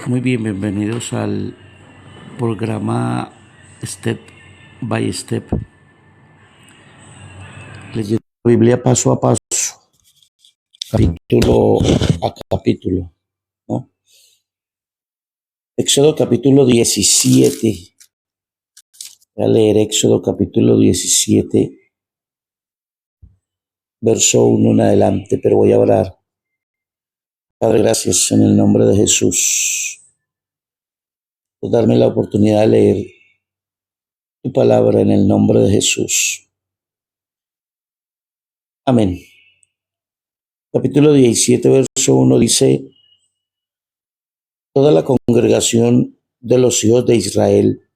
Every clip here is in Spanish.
Muy bien, bienvenidos al programa Step by Step, leyendo la Biblia paso a paso, capítulo a capítulo, ¿no? Éxodo capítulo 17. Voy a leer Éxodo capítulo 17, verso 1 en adelante, pero voy a orar. Padre, gracias en el nombre de Jesús por darme la oportunidad de leer tu palabra en el nombre de Jesús. Amén. Capítulo 17, verso 1 dice: Toda la congregación de los hijos de Israel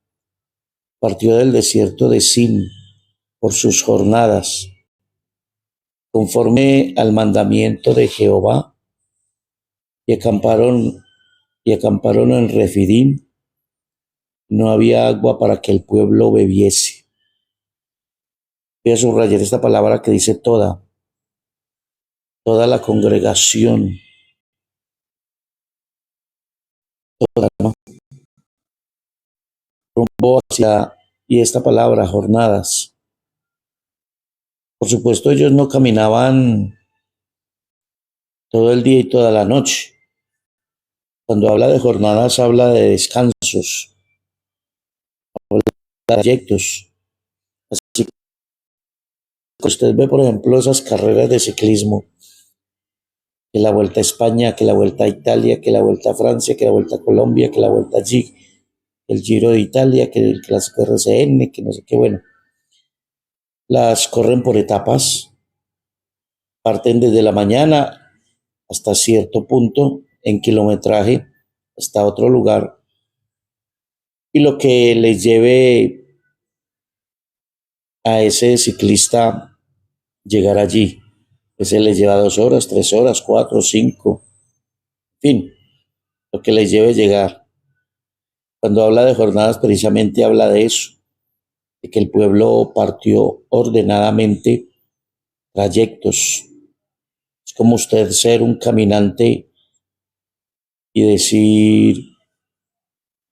partió del desierto de Sin por sus jornadas, conforme al mandamiento de Jehová, y acamparon en Refidim. No había agua para que el pueblo bebiese. Voy a subrayar esta palabra que dice toda la congregación, toda, ¿no? Rumbo hacia, y esta palabra, jornadas. Por supuesto, ellos no caminaban todo el día y toda la noche. Cuando habla de jornadas, habla de descansos, habla de trayectos. Así que usted ve, por ejemplo, esas carreras de ciclismo, que la Vuelta a España, que la Vuelta a Italia, que la Vuelta a Francia, que la Vuelta a Colombia, que la Vuelta allí, el Giro de Italia, que el Clásico RCN, que no sé qué, bueno. Las corren por etapas, parten desde la mañana hasta cierto punto en kilometraje, hasta otro lugar, y lo que les lleve a ese ciclista llegar allí. Ese les lleva 2 horas, 3 horas, 4, 5, en fin, lo que les lleve llegar. Cuando habla de jornadas, precisamente habla de eso, de que el pueblo partió ordenadamente trayectos. Es como usted ser un caminante y decir,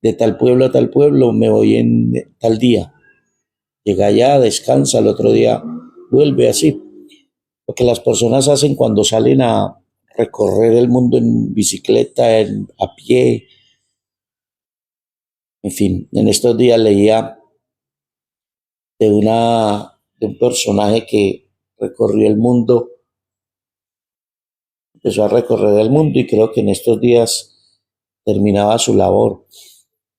de tal pueblo a tal pueblo me voy en tal día. Llega allá, descansa, el otro día vuelve, así. Lo que las personas hacen cuando salen a recorrer el mundo en bicicleta, a pie, en fin. En estos días leía de un personaje que recorrió el mundo, empezó a recorrer el mundo y creo que en estos días terminaba su labor.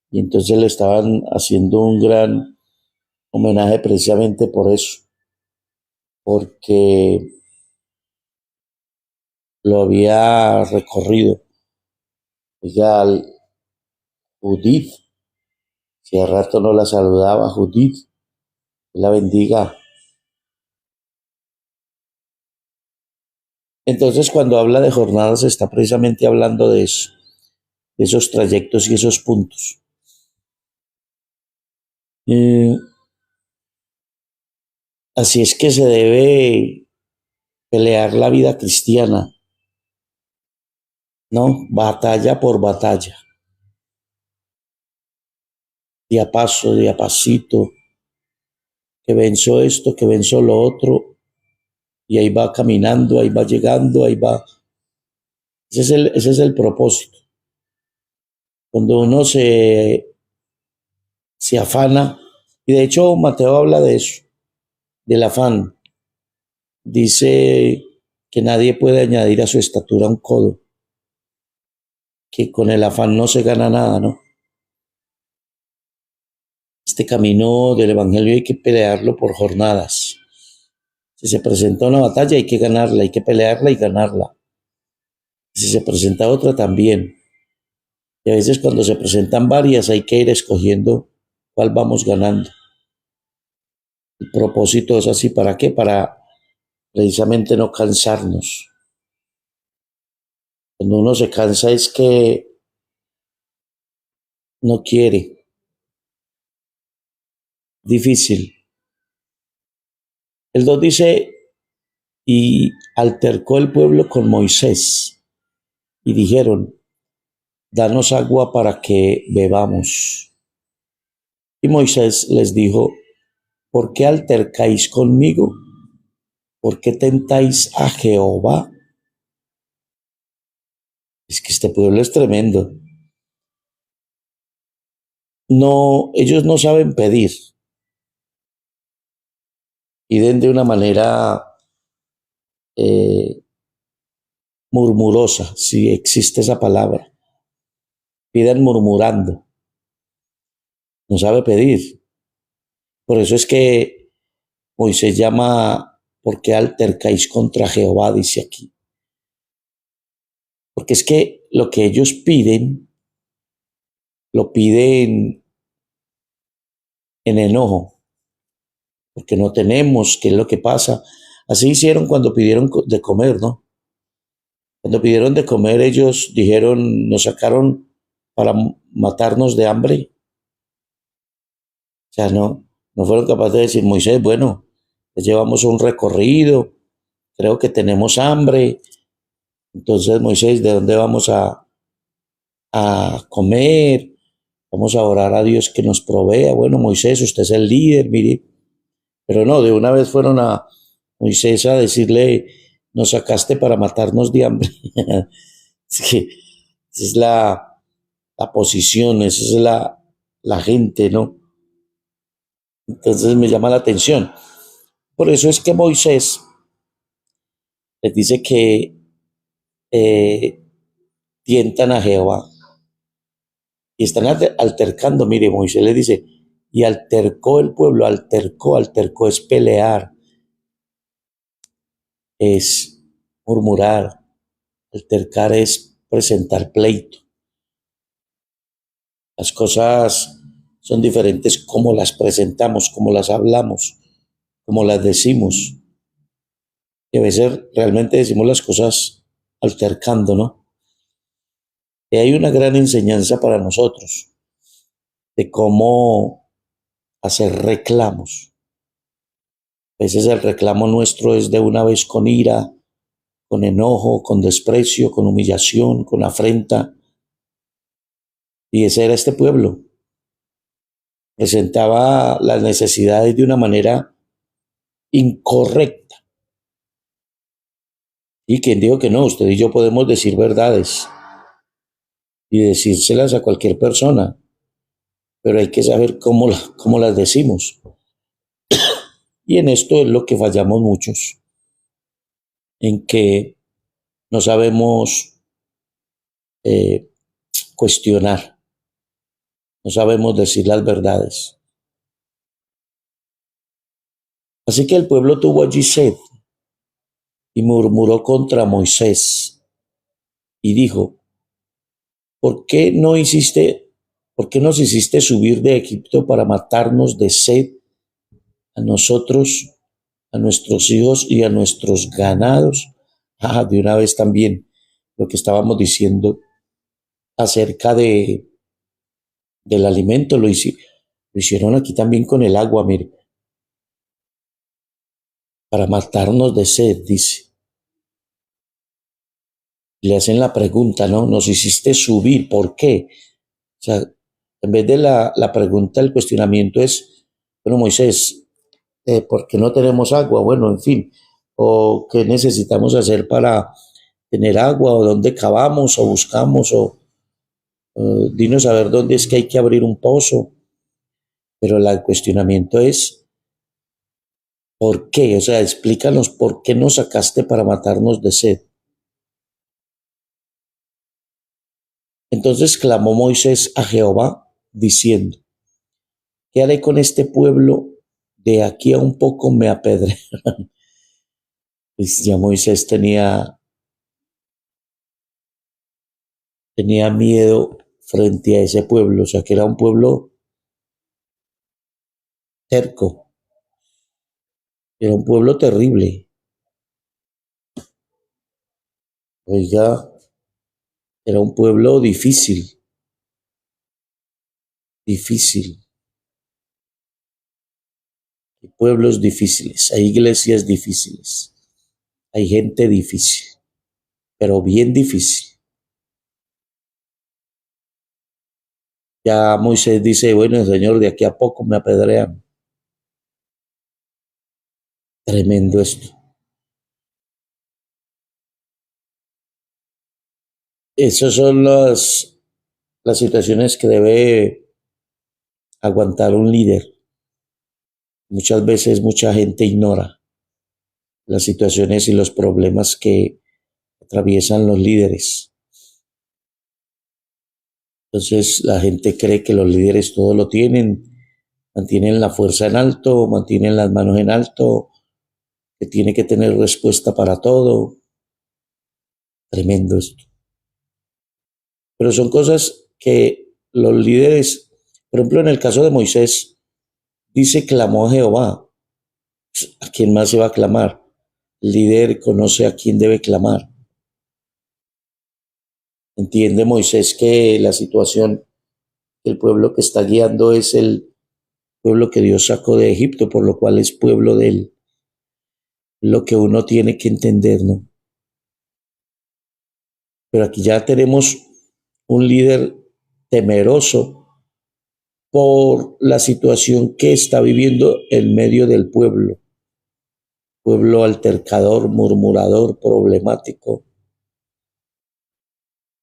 Y entonces le estaban haciendo un gran homenaje precisamente por eso, porque lo había recorrido. Oiga, Judith, si a rato no la saludaba, Judith, que la bendiga. Entonces, cuando habla de jornadas, está precisamente hablando de eso, de esos trayectos y esos puntos. Eh, Así es que se debe pelear la vida cristiana, ¿no? Batalla por batalla, día a paso, día a pasito, que venzo esto, que venzo lo otro, y ahí va caminando, ahí va llegando, ahí va. Ese es el propósito. Cuando uno se afana, y de hecho Mateo habla de eso, del afán. Dice que nadie puede añadir a su estatura un codo, que con el afán no se gana nada, ¿no? Este camino del Evangelio hay que pelearlo por jornadas. Si se presenta una batalla hay que ganarla, hay que pelearla y ganarla. Si se presenta otra también. Y a veces cuando se presentan varias hay que ir escogiendo cuál vamos ganando. El propósito es así, ¿para qué? Para precisamente no cansarnos. Cuando uno se cansa es que no quiere, difícil. El 2 dice, y altercó el pueblo con Moisés, y dijeron, danos agua para que bebamos. Y Moisés les dijo, ¿por qué altercáis conmigo? ¿Por qué tentáis a Jehová? Es que este pueblo es tremendo. No, ellos no saben pedir, piden de una manera eh, murmurosa, si existe esa palabra. Piden murmurando, no sabe pedir. Por eso es que Moisés llama, ¿por qué altercáis contra Jehová? Dice aquí. Porque es que lo que ellos piden, lo piden en enojo, porque no tenemos, ¿qué es lo que pasa? Así hicieron cuando pidieron de comer, ¿no? Cuando pidieron de comer, ellos dijeron, nos sacaron para matarnos de hambre. O sea, no fueron capaces de decir, Moisés, bueno, les llevamos un recorrido, creo que tenemos hambre. Entonces, Moisés, ¿de dónde vamos a comer? Vamos a orar a Dios que nos provea. Bueno, Moisés, usted es el líder, mire. Pero no, de una vez fueron a Moisés a decirle, nos sacaste para matarnos de hambre. Sí, esa es la posición, esa es la gente, ¿no? Entonces me llama la atención. Por eso es que Moisés les dice que eh, tientan a Jehová y están altercando. Mire, Moisés les dice, y altercó el pueblo, altercó es pelear, es murmurar, altercar es presentar pleito. Las cosas son diferentes como las presentamos, como las hablamos, como las decimos. Y a veces realmente decimos las cosas altercando, ¿no? Y hay una gran enseñanza para nosotros de cómo hacer reclamos. A veces el reclamo nuestro es de una vez con ira, con enojo, con desprecio, con humillación, con afrenta. Y ese era este pueblo. Presentaba las necesidades de una manera incorrecta. Y quien dijo que no, usted y yo podemos decir verdades y decírselas a cualquier persona, pero hay que saber cómo las decimos. Y en esto es lo que fallamos muchos, en que no sabemos eh, cuestionar, no sabemos decir las verdades. Así que el pueblo tuvo allí sed y murmuró contra Moisés y dijo, ¿por qué no hiciste, por qué nos hiciste subir de Egipto para matarnos de sed a nosotros, a nuestros hijos y a nuestros ganados? De una vez también lo que estábamos diciendo acerca del alimento lo hicieron aquí también con el agua, mire, para matarnos de sed, dice. Le hacen la pregunta, ¿no? Nos hiciste subir, ¿por qué? O sea, en vez de la pregunta, el cuestionamiento es, bueno, Moisés, ¿por qué no tenemos agua? Bueno, en fin, o qué necesitamos hacer para tener agua, o dónde cavamos, o buscamos, o dinos a ver dónde es que hay que abrir un pozo. Pero el cuestionamiento es, ¿por qué? O sea, explícanos por qué nos sacaste para matarnos de sed. Entonces clamó Moisés a Jehová, diciendo, ¿qué haré con este pueblo? De aquí a un poco me apedrean. Pues ya Moisés tenía miedo frente a ese pueblo, o sea que era un pueblo terco, era un pueblo terrible. Oiga, era un pueblo difícil, difícil. Hay pueblos difíciles, hay iglesias difíciles, hay gente difícil, pero bien difícil. Ya Moisés dice, bueno, Señor, de aquí a poco me apedrean. Tremendo esto. Esas son las situaciones que debe aguantar un líder. Muchas veces mucha gente ignora las situaciones y los problemas que atraviesan los líderes. Entonces la gente cree que los líderes todo lo tienen, mantienen la fuerza en alto, mantienen las manos en alto, que tiene que tener respuesta para todo. Tremendo esto. Pero son cosas que los líderes, por ejemplo, en el caso de Moisés, dice clamó a Jehová. ¿A quién más se va a clamar? El líder conoce a quién debe clamar. Entiende Moisés que la situación, el pueblo que está guiando es el pueblo que Dios sacó de Egipto, por lo cual es pueblo de él. Lo que uno tiene que entender, ¿no? Pero aquí ya tenemos un líder temeroso por la situación que está viviendo en medio del pueblo. Pueblo altercador, murmurador, problemático.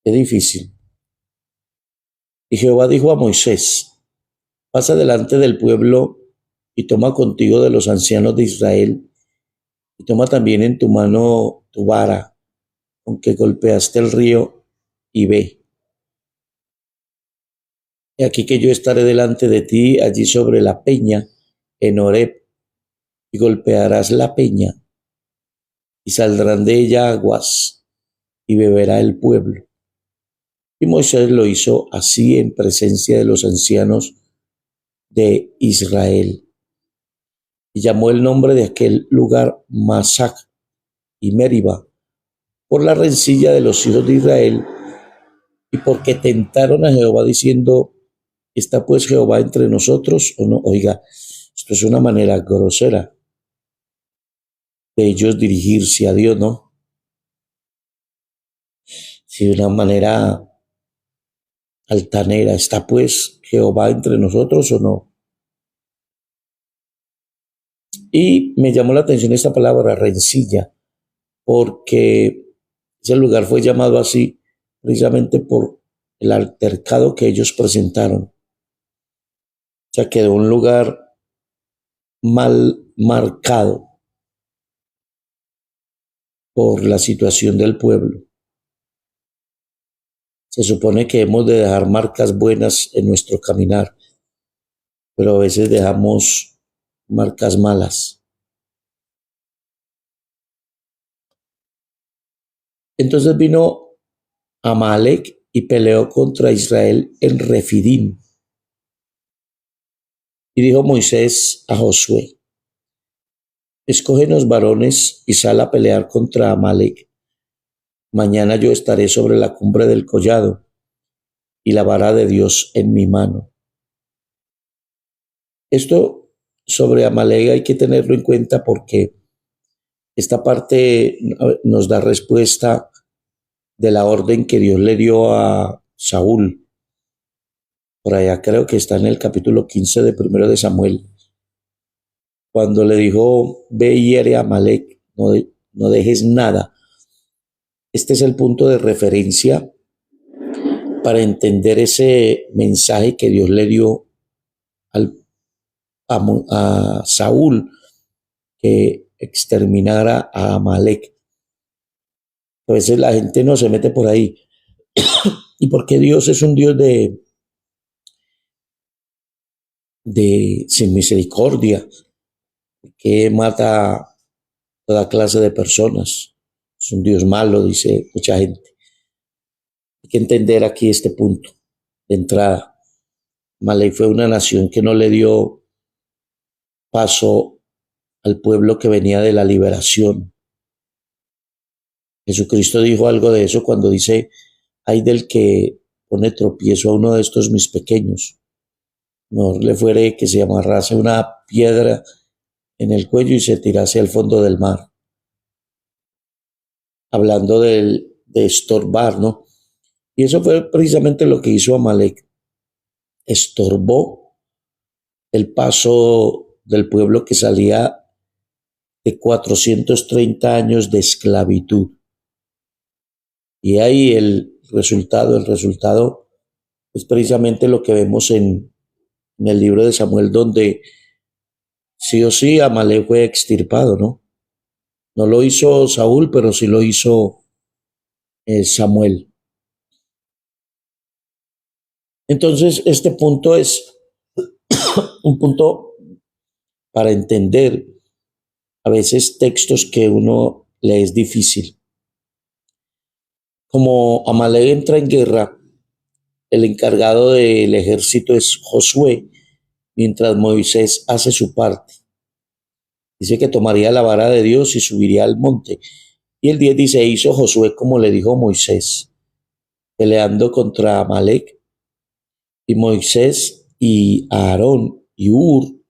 Es difícil. Y Jehová dijo a Moisés, pasa delante del pueblo y toma contigo de los ancianos de Israel y toma también en tu mano tu vara con que golpeaste el río y ve. He aquí que yo estaré delante de ti allí sobre la peña en Horeb y golpearás la peña y saldrán de ella aguas y beberá el pueblo. Y Moisés lo hizo así en presencia de los ancianos de Israel. Y llamó el nombre de aquel lugar Masac y Meriba, por la rencilla de los hijos de Israel, y porque tentaron a Jehová diciendo, ¿está pues Jehová entre nosotros o no? Oiga, esto es una manera grosera de ellos dirigirse a Dios, ¿no? Sí, de una manera altanera, ¿está pues Jehová entre nosotros o no? Y me llamó la atención esta palabra, rencilla, porque ese lugar fue llamado así precisamente por el altercado que ellos presentaron. O sea, quedó un lugar mal marcado por la situación del pueblo. Se supone que hemos de dejar marcas buenas en nuestro caminar, pero a veces dejamos marcas malas. Entonces vino Amalek y peleó contra Israel en Refidim. Y dijo Moisés a Josué, escógenos varones y sal a pelear contra Amalek. Mañana yo estaré sobre la cumbre del collado y la vara de Dios en mi mano. Esto sobre Amalek hay que tenerlo en cuenta porque esta parte nos da respuesta de la orden que Dios le dio a Saúl. Por allá creo que está en el capítulo 15 de primero de Samuel, cuando le dijo, ve y hiere a Amalek, no dejes nada. Este es el punto de referencia para entender ese mensaje que Dios le dio al, a Saúl, que exterminara a Amalek. A veces la gente no se mete por ahí. Y porque Dios es un Dios de sin misericordia, que mata toda clase de personas. Es un Dios malo, dice mucha gente. Hay que entender aquí este punto de entrada. Amalek fue una nación que no le dio paso al pueblo que venía de la liberación. Jesucristo dijo algo de eso cuando dice, hay del que pone tropiezo a uno de estos mis pequeños. Mejor le fuere que se amarrase una piedra en el cuello y se tirase al fondo del mar. Hablando de estorbar, ¿no? Y eso fue precisamente lo que hizo Amalek. estorbó el paso del pueblo que salía de 430 años de esclavitud. Y ahí el resultado es precisamente lo que vemos en el libro de Samuel, donde sí o sí Amalek fue extirpado, ¿no? No lo hizo Saúl, pero sí lo hizo Samuel. Entonces, este punto es un punto para entender a veces textos que uno le es difícil. Como Amalek entra en guerra, el encargado del ejército es Josué, mientras Moisés hace su parte. Dice que tomaría la vara de Dios y subiría al monte. Y el 10 dice, hizo Josué como le dijo Moisés, peleando contra Amalek. Y Moisés y Aarón y Hur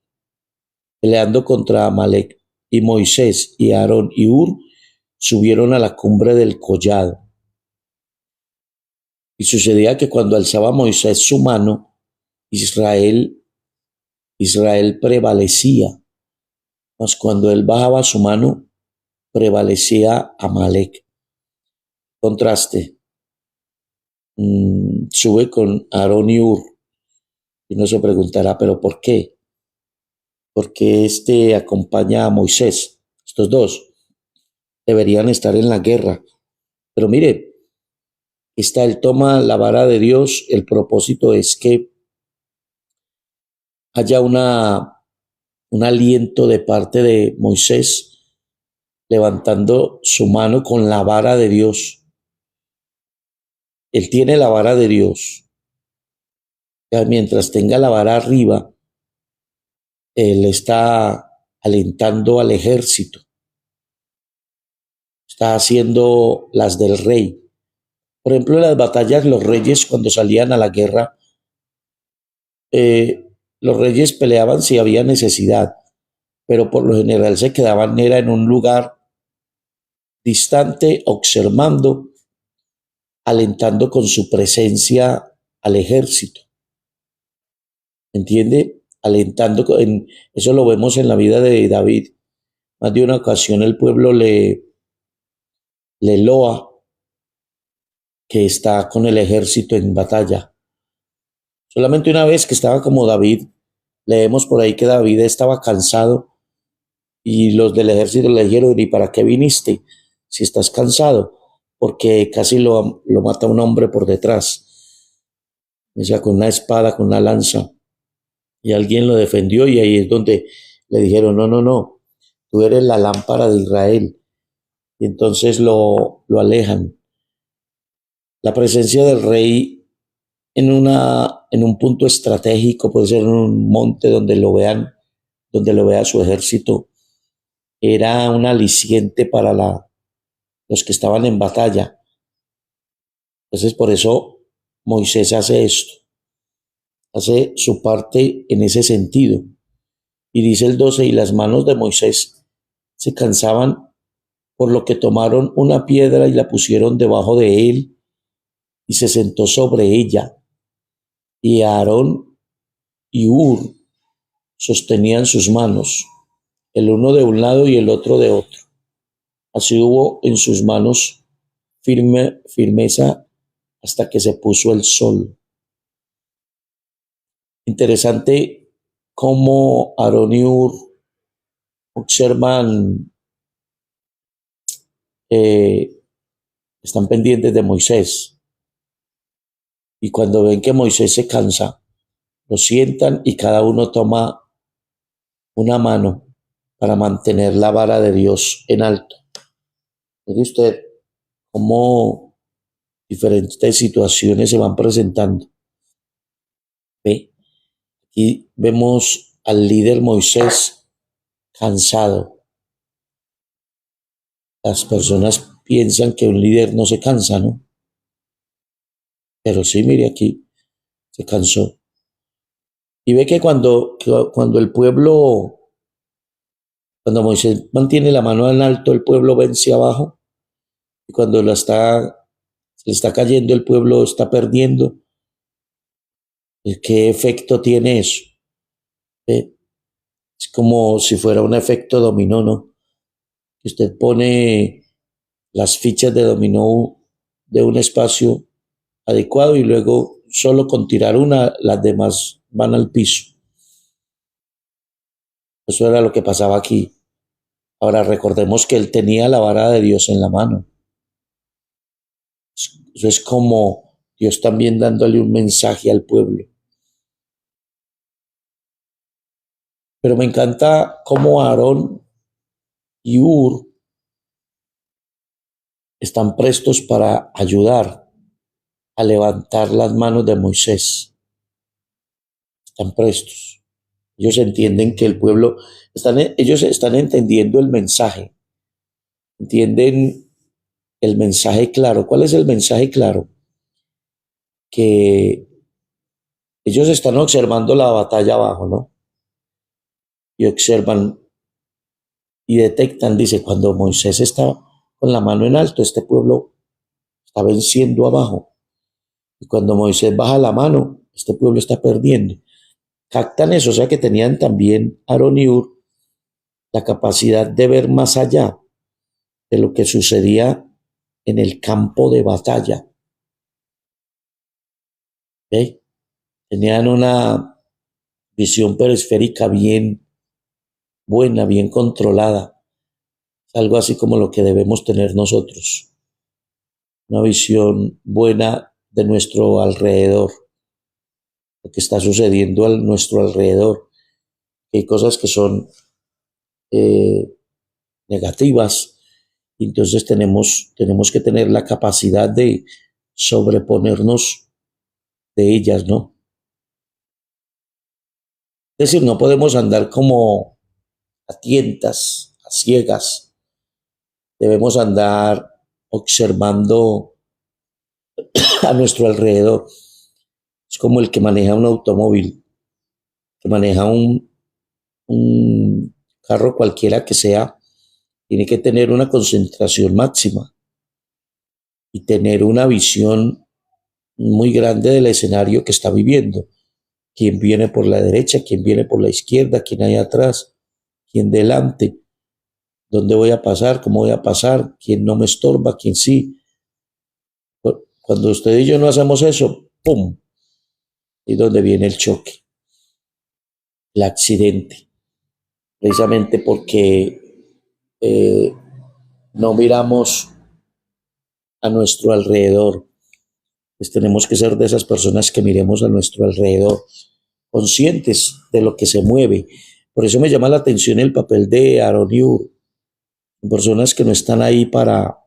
peleando contra Amalek. Y Moisés y Aarón y Hur subieron a la cumbre del collado. Y sucedía que cuando alzaba Moisés su mano, Israel prevalecía. Mas cuando él bajaba su mano, prevalecía Amalek. Contraste. Sube con Aarón y Hur. Y uno se preguntará, ¿pero por qué? ¿Por qué acompaña a Moisés? Estos dos deberían estar en la guerra. Pero mire, él toma la vara de Dios. El propósito es que haya un aliento de parte de Moisés levantando su mano con la vara de Dios. Él tiene la vara de Dios. Mientras tenga la vara arriba, él está alentando al ejército. Está haciendo las del rey. Por ejemplo, en las batallas, los reyes cuando salían a la guerra, los reyes peleaban si había necesidad, pero por lo general se quedaban era en un lugar distante, observando, alentando con su presencia al ejército. ¿Entiende? Alentando, eso lo vemos en la vida de David. Más de una ocasión el pueblo le loa que está con el ejército en batalla. Solamente una vez que estaba como David, leemos por ahí que David estaba cansado y los del ejército le dijeron, ¿y para qué viniste si estás cansado? Porque casi lo mata un hombre por detrás, o sea, con una espada, con una lanza, y alguien lo defendió y ahí es donde le dijeron, no, tú eres la lámpara de Israel, y entonces lo alejan. La presencia del rey en un punto estratégico, puede ser en un monte donde lo vea su ejército, era un aliciente para los que estaban en batalla. Entonces por eso Moisés hace esto, hace su parte en ese sentido. Y dice el 12, y las manos de Moisés se cansaban, por lo que tomaron una piedra y la pusieron debajo de él y se sentó sobre ella. Y Aarón y Hur sostenían sus manos, el uno de un lado y el otro de otro. Así hubo en sus manos firmeza hasta que se puso el sol. Interesante cómo Aarón y Hur observan, están pendientes de Moisés. Y cuando ven que Moisés se cansa, lo sientan y cada uno toma una mano para mantener la vara de Dios en alto. Mire usted cómo diferentes situaciones se van presentando. Ve, aquí vemos al líder Moisés cansado. Las personas piensan que un líder no se cansa, ¿no? Pero sí, mire aquí, se cansó. Y ve que cuando el pueblo, cuando Moisés mantiene la mano en alto, el pueblo vence abajo. Y cuando se le está cayendo, el pueblo está perdiendo. ¿Qué efecto tiene eso? Es como si fuera un efecto dominó, ¿no? Que usted pone las fichas de dominó de un espacio adecuado y luego solo con tirar una, las demás van al piso. Eso era lo que pasaba aquí. Ahora recordemos que él tenía la vara de Dios en la mano. Eso es como Dios también dándole un mensaje al pueblo. Pero me encanta cómo Aarón y Ur están prestos para ayudar a levantar las manos de Moisés. Están prestos. Ellos entienden que el pueblo, ellos están entendiendo el mensaje. Entienden el mensaje claro. ¿Cuál es el mensaje claro? Que ellos están observando la batalla abajo, ¿no? Y observan y detectan, dice, cuando Moisés está con la mano en alto, este pueblo está venciendo abajo. Y cuando Moisés baja la mano, este pueblo está perdiendo. Captan eso, o sea que tenían también Aarón y Ur la capacidad de ver más allá de lo que sucedía en el campo de batalla. ¿Okay? Tenían una visión periférica bien buena, bien controlada. Algo así como lo que debemos tener nosotros. Una visión buena de nuestro alrededor, lo que está sucediendo a nuestro alrededor. Hay cosas que son negativas, y entonces tenemos que tener la capacidad de sobreponernos de ellas, ¿no? Es decir, no podemos andar como a tientas, a ciegas. Debemos andar observando a nuestro alrededor. Es como el que maneja un automóvil, que maneja un carro cualquiera que sea, tiene que tener una concentración máxima y tener una visión muy grande del escenario que está viviendo. Quién viene por la derecha, quién viene por la izquierda, quién hay atrás, quién delante, dónde voy a pasar, cómo voy a pasar, quién no me estorba, quién sí. Cuando usted y yo no hacemos eso, ¡pum! Y donde viene el choque, el accidente, precisamente porque no miramos a nuestro alrededor. Pues tenemos que ser de esas personas que miremos a nuestro alrededor, conscientes de lo que se mueve. Por eso me llama la atención el papel de Aarón y Ur, personas que no están ahí para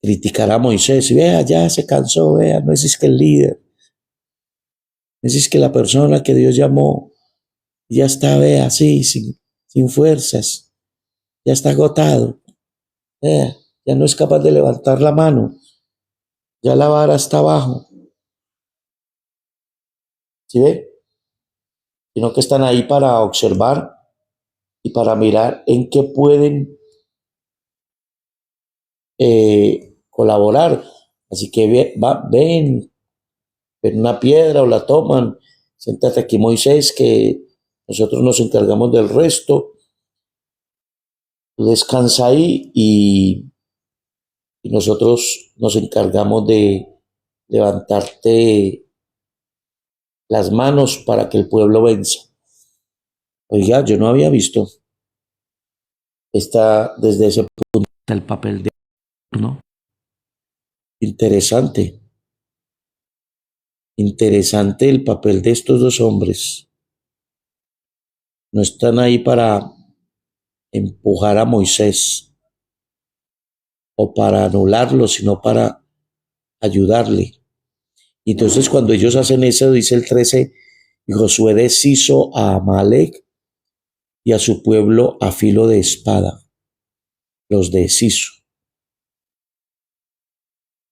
criticar a Moisés. Vea, ya se cansó, vea, no es que el líder, no es que la persona que Dios llamó ya está, vea, así, sin fuerzas, ya está agotado, vea, ya no es capaz de levantar la mano, ya la vara está abajo. ¿Sí ve? Sino que están ahí para observar y para mirar en qué pueden colaborar. Así que ven una piedra o la toman, siéntate aquí Moisés, que nosotros nos encargamos del resto, tú descansa ahí y nosotros nos encargamos de levantarte las manos para que el pueblo venza. Oiga, yo no había visto desde ese punto el papel de, ¿no? Interesante, interesante el papel de estos dos hombres. No están ahí para empujar a Moisés o para anularlo, sino para ayudarle. Y entonces cuando ellos hacen eso, dice el 13, y Josué deshizo a Amalek y a su pueblo a filo de espada. Los deshizo.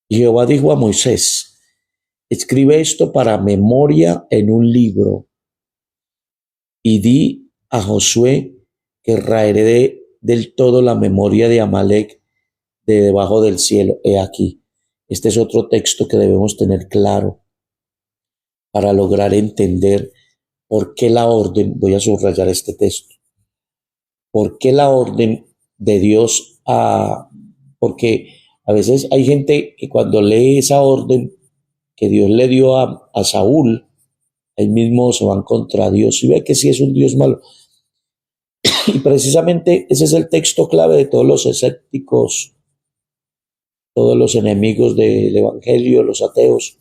Y Jehová dijo a Moisés, escribe esto para memoria en un libro y di a Josué que raeré del todo la memoria de Amalek de debajo del cielo. He aquí. Este es otro texto que debemos tener claro. para lograr entender por qué la orden, voy a subrayar este texto, por qué la orden de Dios porque a veces hay gente que cuando lee esa orden que Dios le dio a Saúl, ahí mismo se van contra Dios y ve que sí es un Dios malo. Y precisamente ese es el texto clave de todos los escépticos, todos los enemigos del Evangelio, los ateos,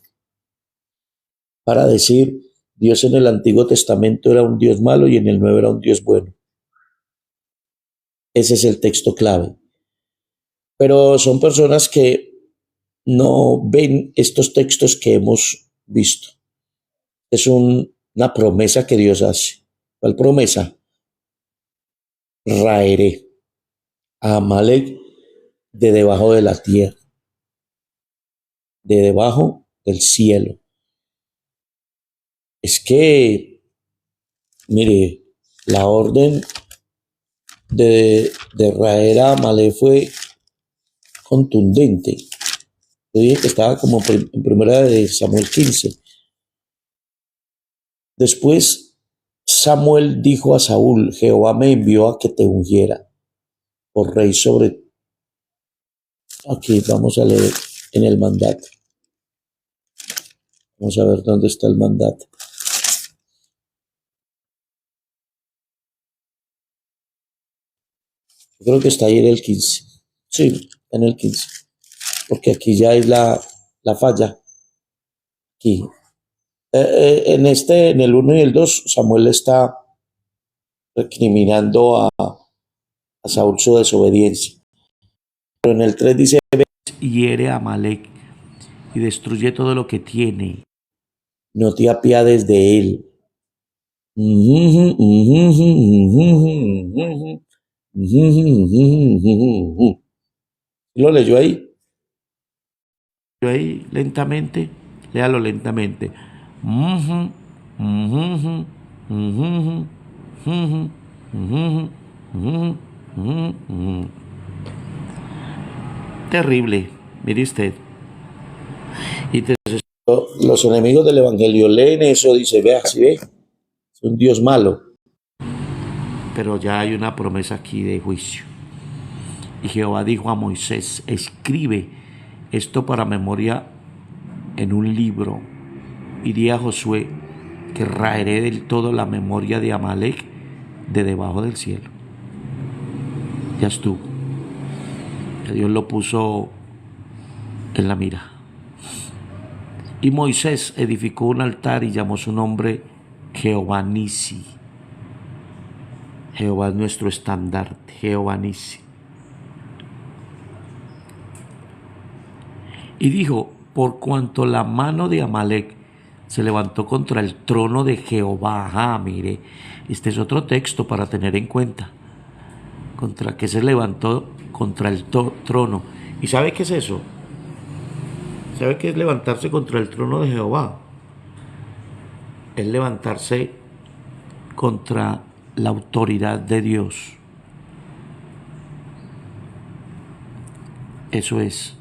para decir, Dios en el Antiguo Testamento era un Dios malo y en el Nuevo era un Dios bueno. Ese es el texto clave. Pero son personas que no ven estos textos que hemos visto. Es una promesa que Dios hace. ¿Cuál promesa? Raeré a Amalek de debajo de la tierra, de debajo del cielo. Es que, mire, la orden de raer a Amalek fue contundente. Yo dije que estaba como en primera de Samuel 15. Después Samuel dijo a Saúl, Jehová me envió a que te ungiera por rey sobre. Aquí vamos a leer en el mandato. Vamos a ver dónde está el mandato. Yo creo que está ahí en el 15. Sí, en el 15. Porque aquí ya hay la falla. Aquí. En el 1 y el 2, Samuel está recriminando a Saúl su desobediencia. Pero en el 3 dice, hiere a Amalek y destruye todo lo que tiene. No te apiades de él. ¿Lo leyó ahí? Yo ahí lentamente, léalo lentamente. Terrible, mire usted. Y entonces los enemigos del Evangelio leen eso, dice, vea, si ve, es un Dios malo. Pero ya hay una promesa aquí de juicio. Y Jehová dijo a Moisés, escribe esto para memoria en un libro. Y di a Josué que raeré del todo la memoria de Amalek de debajo del cielo. Ya estuvo. Que Dios lo puso en la mira. Y Moisés edificó un altar y llamó su nombre Jehová Nisi. Jehová es nuestro estandarte, Jehová Nisi. Y dijo, por cuanto la mano de Amalek se levantó contra el trono de Jehová. Mire, este es otro texto para tener en cuenta. ¿Contra qué se levantó? Contra el trono. ¿Y sabe qué es eso? ¿Sabe qué es levantarse contra el trono de Jehová? Es levantarse contra la autoridad de Dios. Eso es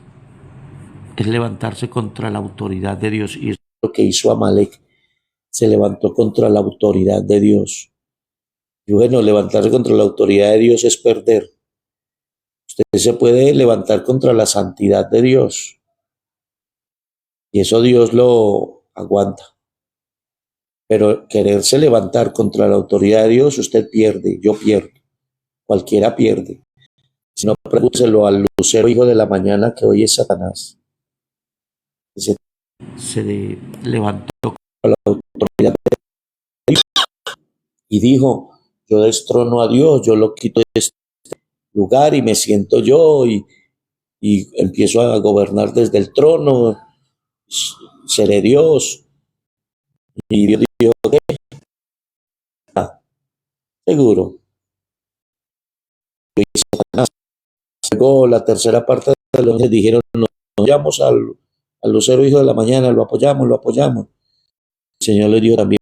levantarse contra la autoridad de Dios. Y es lo que hizo Amalek. Se levantó contra la autoridad de Dios. Y bueno, levantarse contra la autoridad de Dios es perder. Usted se puede levantar contra la santidad de Dios. Y eso Dios lo aguanta. Pero quererse levantar contra la autoridad de Dios, usted pierde, yo pierdo. Cualquiera pierde. Si no, pregúnteselo al lucero hijo de la mañana que hoy es Satanás. Se levantó contra la autoridad de Dios y dijo, yo destrono a Dios, yo lo quito de este lugar y me siento yo y empiezo a gobernar desde el trono, seré Dios. Y Dios dijo, ¿qué? Seguro. Y Satanás. Luego la tercera parte de los que dijeron, nos apoyamos al lucero hijo de la mañana, lo apoyamos, lo apoyamos. El Señor le dio también.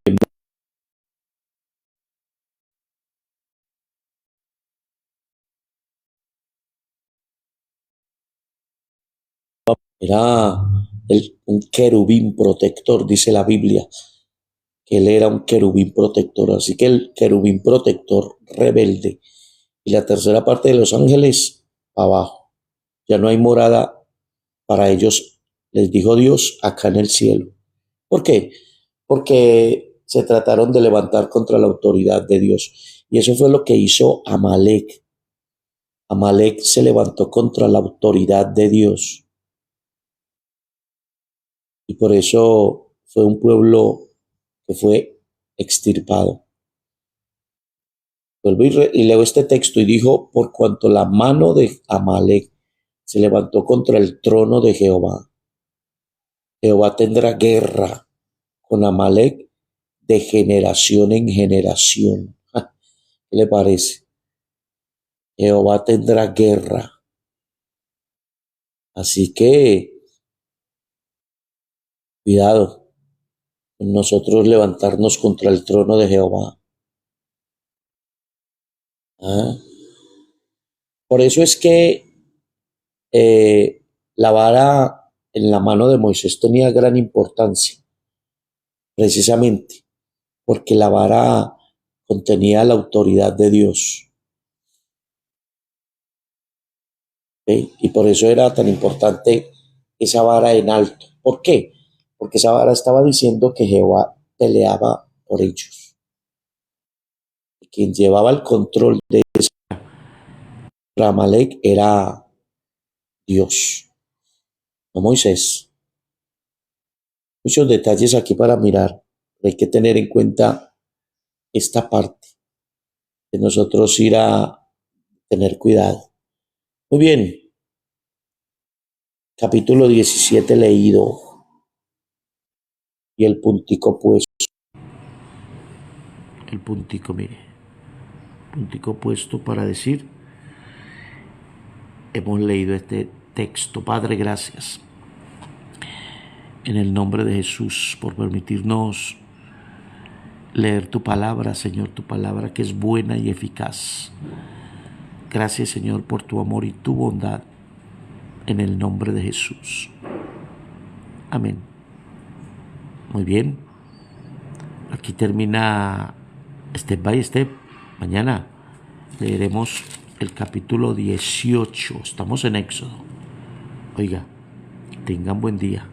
Era un querubín protector, dice la Biblia. que él era un querubín protector. Así que el querubín protector rebelde y la tercera parte de los ángeles abajo. Ya no hay morada para ellos, les dijo Dios, acá en el cielo. ¿Por qué? Porque se trataron de levantar contra la autoridad de Dios. Y eso fue lo que hizo Amalek. Amalek se levantó contra la autoridad de Dios. Y por eso fue un pueblo que fue extirpado. Vuelvo y leo este texto y dijo, por cuanto la mano de Amalek se levantó contra el trono de Jehová, Jehová tendrá guerra con Amalek de generación en generación. ¿Qué le parece? Jehová tendrá guerra. Así que, cuidado con nosotros levantarnos contra el trono de Jehová. ¿Ah? Por eso es que la vara en la mano de Moisés tenía gran importancia, precisamente porque la vara contenía la autoridad de Dios. ¿Sí? Y por eso era tan importante esa vara en alto. ¿Por qué? Porque esa vara estaba diciendo que Jehová peleaba por ellos. Y quien llevaba el control de Amalek era Dios, no Moisés. Muchos detalles aquí para mirar. Hay que tener en cuenta esta parte de nosotros ir a tener cuidado. Muy bien, capítulo 17 leído y el puntico puesto. El puntico, mire, puntico puesto para decir, hemos leído este texto. Padre, gracias en el nombre de Jesús por permitirnos leer tu palabra, Señor, tu palabra que es buena y eficaz. Gracias, Señor, por tu amor y tu bondad en el nombre de Jesús. Amén. Muy bien. Aquí termina Step by Step. Mañana leeremos el capítulo 18. Estamos en Éxodo. Oiga, tengan buen día.